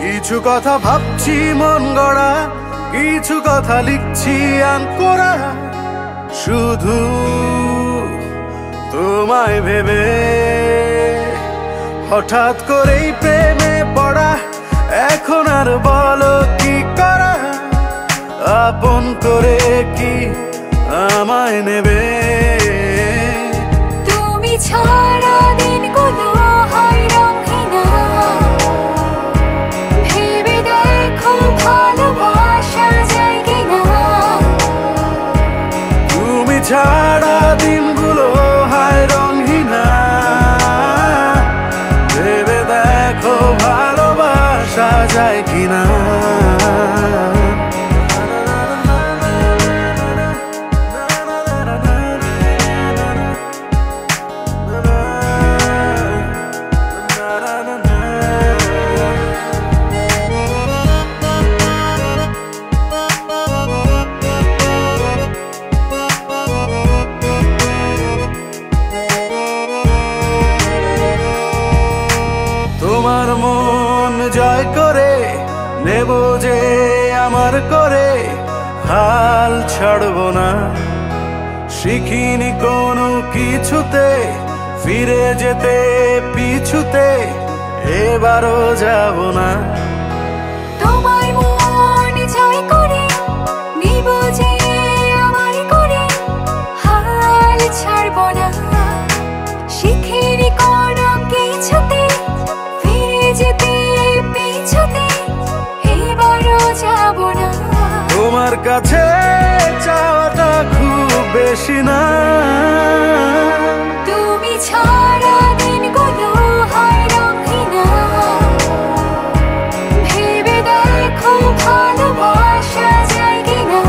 কিছু কথা ভাবছি মন গড়া, কিছু কথা লিখছি আন করা, শুধু তোমায় ভেবে। হঠাৎ করেই প্রেমে পড়া, এখন আর বলো কি করা, আপন করে কি আমায় নেবে? তুমি ছাড়া দিনগুলো হয় রঙিনা, ভেবে দেখো ভালোবাসা যায় কিনা। তুমি ছাড়া দিনগুলো হয় রঙিনা, ভেবে দেখো ভালোবাসা যায় কিনা। তোমার মন জয় করে নেব যে আমার করে, হাল ছাড়বো না। শিখিনি কোনো কিছুতে ফিরে যেতে পিছুতে, এবারও যাব না। তোমার মন জয় করে নিব যে আমার করে, হাল ছাড়বো না। শিখিনি কোনো কিছুতে ফিরে যেতে পিছুতে, এবারও যাব না। তোমার কাছে চাওয়াটা খুব বেশি না, তুমি ছাড়া দিনগুলো হয় রঙিনা, ভেবে দেখো ভালোবাসা যায় কিনা।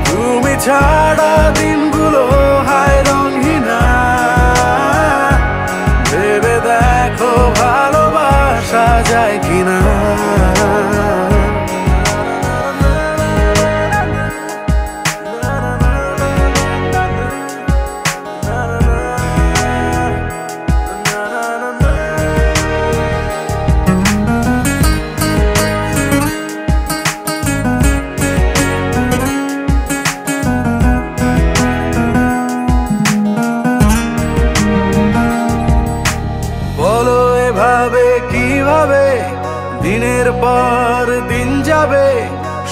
তুমি ছাড়া দিনগুলো হয় রঙিনা, ভেবে দেখো ভালোবাসা যায় কিনা। বলো এভাবে কিভাবে দিনের পর দিন যাবে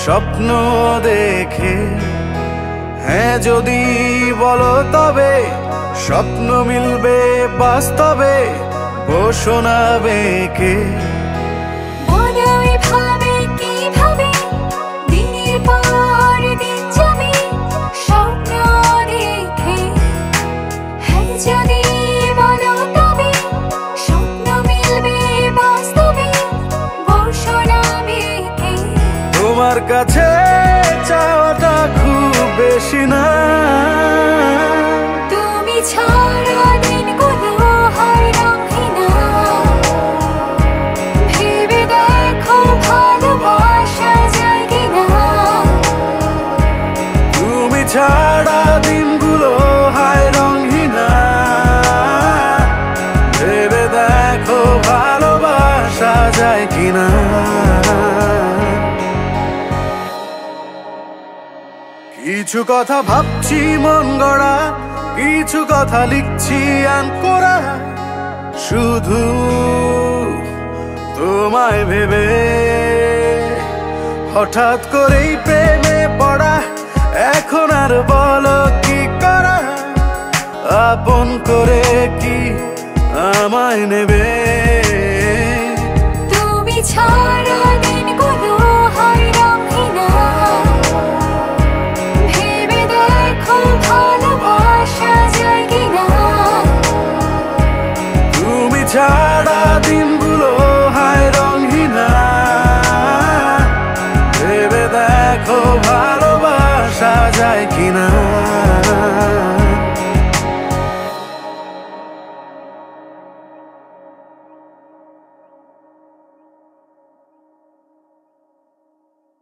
স্বপ্ন দেখে? হ্যাঁ যদি বলো তবে স্বপ্ন মিলবে বাস্তবে, বসো না বেঁকে। বলো এভাবে কিভাবে দিনের পর দিন যাবে স্বপ্ন দেখে? হ্যাঁ যদি বলো তবে স্বপ্ন মিলবে বাস্তবে, বসো না বেঁকে। তোমার কাছে চাওয়াটা খুব বেশি না, তুমি ছাড়া দিনগুলো হয় রঙিনা, ভেবে দেখো ভালোবাসা যায় কিনা। তুমি ছাড়া দিনগুলো হয় রঙিনা, ভেবে দেখো ভালোবাসা যায় কিনা। কিছু কথা ভাবছি মন গড়া, কিছু কথা লিখছি আন করা, শুধু তোমায় ভেবে। হঠাৎ করেই প্রেমে পড়া, এখন আর বলো কি করা, আপন করে কি আমায় নেবে? তুমি ছাড়া দিনগুলো হয় রঙিনা, ভেবে দেখো ভালোবাসা যায় কিনা। তুমি ছাড়া দিনগুলো